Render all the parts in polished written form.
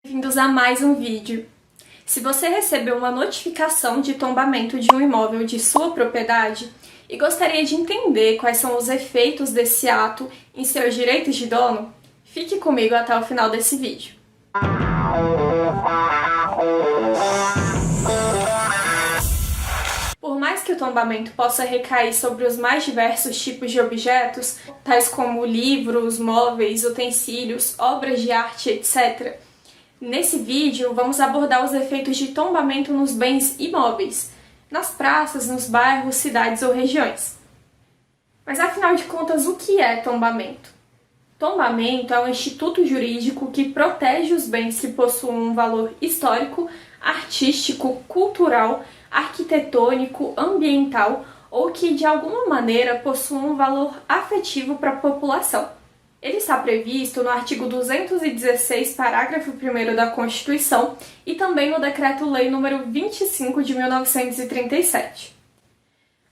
Bem-vindos a mais um vídeo. Se você recebeu uma notificação de tombamento de um imóvel de sua propriedade e gostaria de entender quais são os efeitos desse ato em seus direitos de dono, fique comigo até o final desse vídeo. Por mais que o tombamento possa recair sobre os mais diversos tipos de objetos, tais como livros, móveis, utensílios, obras de arte, etc., nesse vídeo vamos abordar os efeitos de tombamento nos bens imóveis, nas praças, nos bairros, cidades ou regiões. Mas afinal de contas, o que é tombamento? Tombamento é um instituto jurídico que protege os bens que possuem um valor histórico, artístico, cultural, arquitetônico, ambiental ou que de alguma maneira possuem um valor afetivo para a população. Ele está previsto no artigo 216, parágrafo 1º da Constituição e também no Decreto-Lei nº 25 de 1937.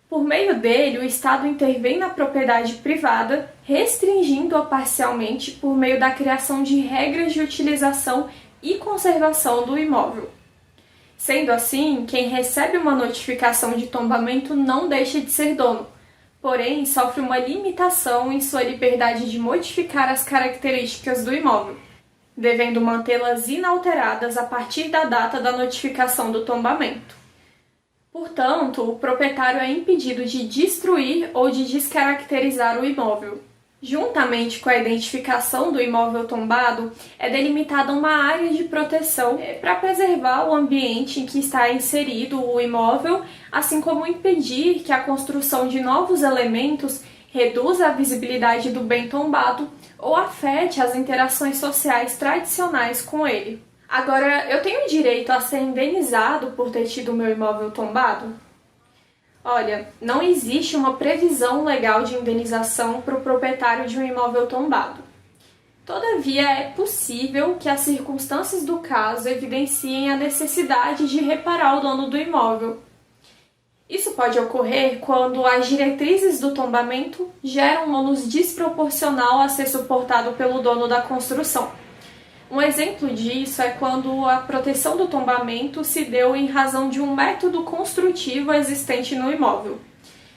Por meio dele, o Estado intervém na propriedade privada, restringindo-a parcialmente por meio da criação de regras de utilização e conservação do imóvel. Sendo assim, quem recebe uma notificação de tombamento não deixa de ser dono, porém sofre uma limitação em sua liberdade de modificar as características do imóvel, devendo mantê-las inalteradas a partir da data da notificação do tombamento. Portanto, o proprietário é impedido de destruir ou de descaracterizar o imóvel. Juntamente com a identificação do imóvel tombado, é delimitada uma área de proteção para preservar o ambiente em que está inserido o imóvel, assim como impedir que a construção de novos elementos reduza a visibilidade do bem tombado ou afete as interações sociais tradicionais com ele. Agora, eu tenho direito a ser indenizado por ter tido meu imóvel tombado? Olha, não existe uma previsão legal de indenização para o proprietário de um imóvel tombado. Todavia, é possível que as circunstâncias do caso evidenciem a necessidade de reparar o dono do imóvel. Isso pode ocorrer quando as diretrizes do tombamento geram um ônus desproporcional a ser suportado pelo dono da construção. Um exemplo disso é quando a proteção do tombamento se deu em razão de um método construtivo existente no imóvel.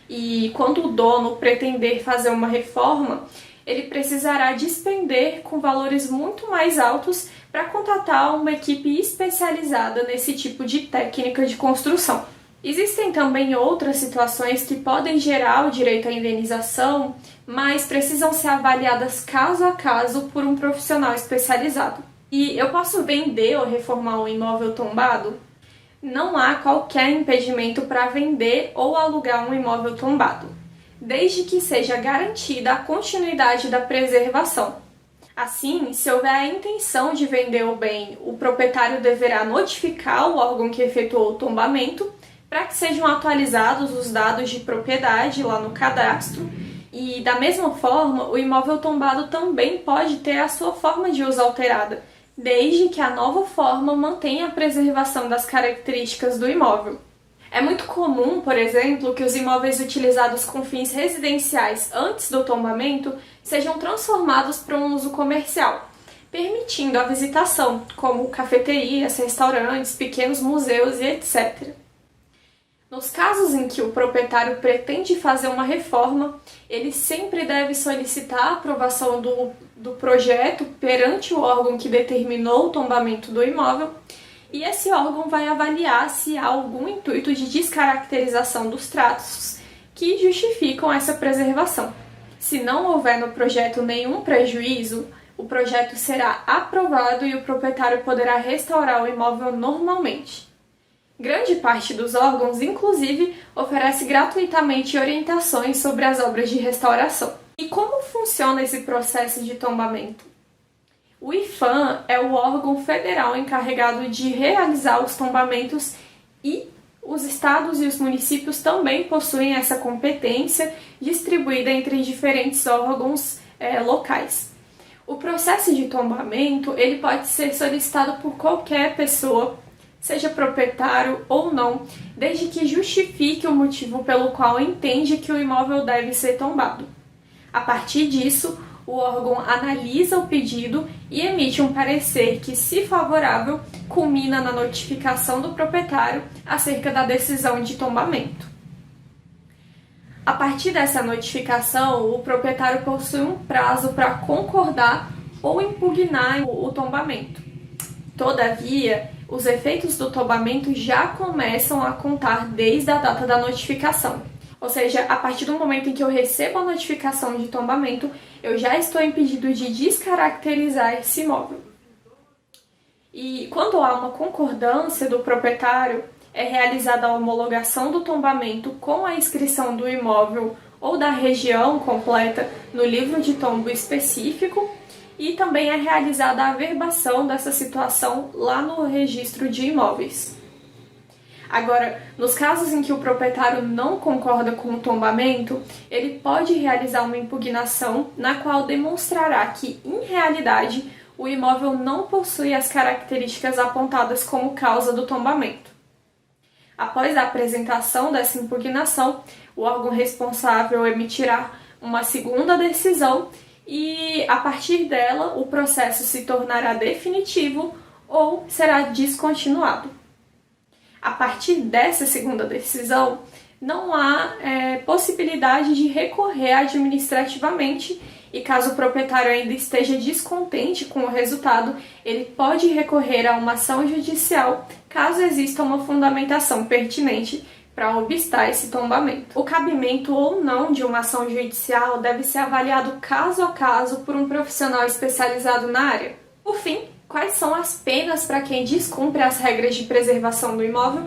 E quando o dono pretender fazer uma reforma, ele precisará despender com valores muito mais altos para contratar uma equipe especializada nesse tipo de técnica de construção. Existem também outras situações que podem gerar o direito à indenização, mas precisam ser avaliadas caso a caso por um profissional especializado. E eu posso vender ou reformar um imóvel tombado? Não há qualquer impedimento para vender ou alugar um imóvel tombado, desde que seja garantida a continuidade da preservação. Assim, se houver a intenção de vender o bem, o proprietário deverá notificar o órgão que efetuou o tombamento para que sejam atualizados os dados de propriedade lá no cadastro. E, da mesma forma, o imóvel tombado também pode ter a sua forma de uso alterada, desde que a nova forma mantenha a preservação das características do imóvel. É muito comum, por exemplo, que os imóveis utilizados com fins residenciais antes do tombamento sejam transformados para um uso comercial, permitindo a visitação, como cafeterias, restaurantes, pequenos museus e etc. Nos casos em que o proprietário pretende fazer uma reforma, ele sempre deve solicitar a aprovação do projeto perante o órgão que determinou o tombamento do imóvel, e esse órgão vai avaliar se há algum intuito de descaracterização dos traços que justificam essa preservação. Se não houver no projeto nenhum prejuízo, o projeto será aprovado e o proprietário poderá restaurar o imóvel normalmente. Grande parte dos órgãos, inclusive, oferece gratuitamente orientações sobre as obras de restauração. E como funciona esse processo de tombamento? O IPHAN é o órgão federal encarregado de realizar os tombamentos e os estados e os municípios também possuem essa competência distribuída entre diferentes órgãos locais. O processo de tombamento ele pode ser solicitado por qualquer pessoa, seja proprietário ou não, desde que justifique o motivo pelo qual entende que o imóvel deve ser tombado. A partir disso, o órgão analisa o pedido e emite um parecer que, se favorável, culmina na notificação do proprietário acerca da decisão de tombamento. A partir dessa notificação, o proprietário possui um prazo para concordar ou impugnar o tombamento. Todavia, os efeitos do tombamento já começam a contar desde a data da notificação. Ou seja, a partir do momento em que eu recebo a notificação de tombamento, eu já estou impedido de descaracterizar esse imóvel. E quando há uma concordância do proprietário, é realizada a homologação do tombamento com a inscrição do imóvel ou da região completa no livro de tombo específico e também é realizada a averbação dessa situação lá no registro de imóveis. Agora, nos casos em que o proprietário não concorda com o tombamento, ele pode realizar uma impugnação na qual demonstrará que, em realidade, o imóvel não possui as características apontadas como causa do tombamento. Após a apresentação dessa impugnação, o órgão responsável emitirá uma segunda decisão e, a partir dela, o processo se tornará definitivo ou será descontinuado. A partir dessa segunda decisão, não há possibilidade de recorrer administrativamente e, caso o proprietário ainda esteja descontente com o resultado, ele pode recorrer a uma ação judicial caso exista uma fundamentação pertinente para obstar esse tombamento. O cabimento ou não de uma ação judicial deve ser avaliado caso a caso por um profissional especializado na área. Por fim, quais são as penas para quem descumpre as regras de preservação do imóvel?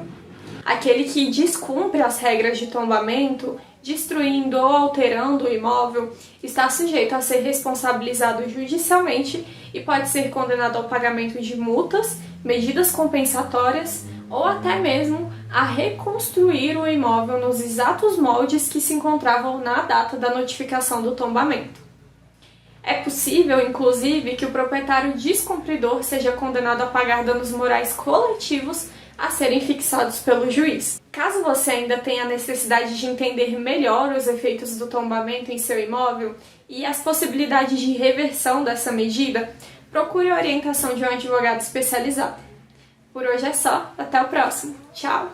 Aquele que descumpre as regras de tombamento, destruindo ou alterando o imóvel, está sujeito a ser responsabilizado judicialmente e pode ser condenado ao pagamento de multas, medidas compensatórias ou até mesmo a reconstruir o imóvel nos exatos moldes que se encontravam na data da notificação do tombamento. É possível, inclusive, que o proprietário descumpridor seja condenado a pagar danos morais coletivos a serem fixados pelo juiz. Caso você ainda tenha a necessidade de entender melhor os efeitos do tombamento em seu imóvel e as possibilidades de reversão dessa medida, procure a orientação de um advogado especializado. Por hoje é só, até o próximo. Tchau!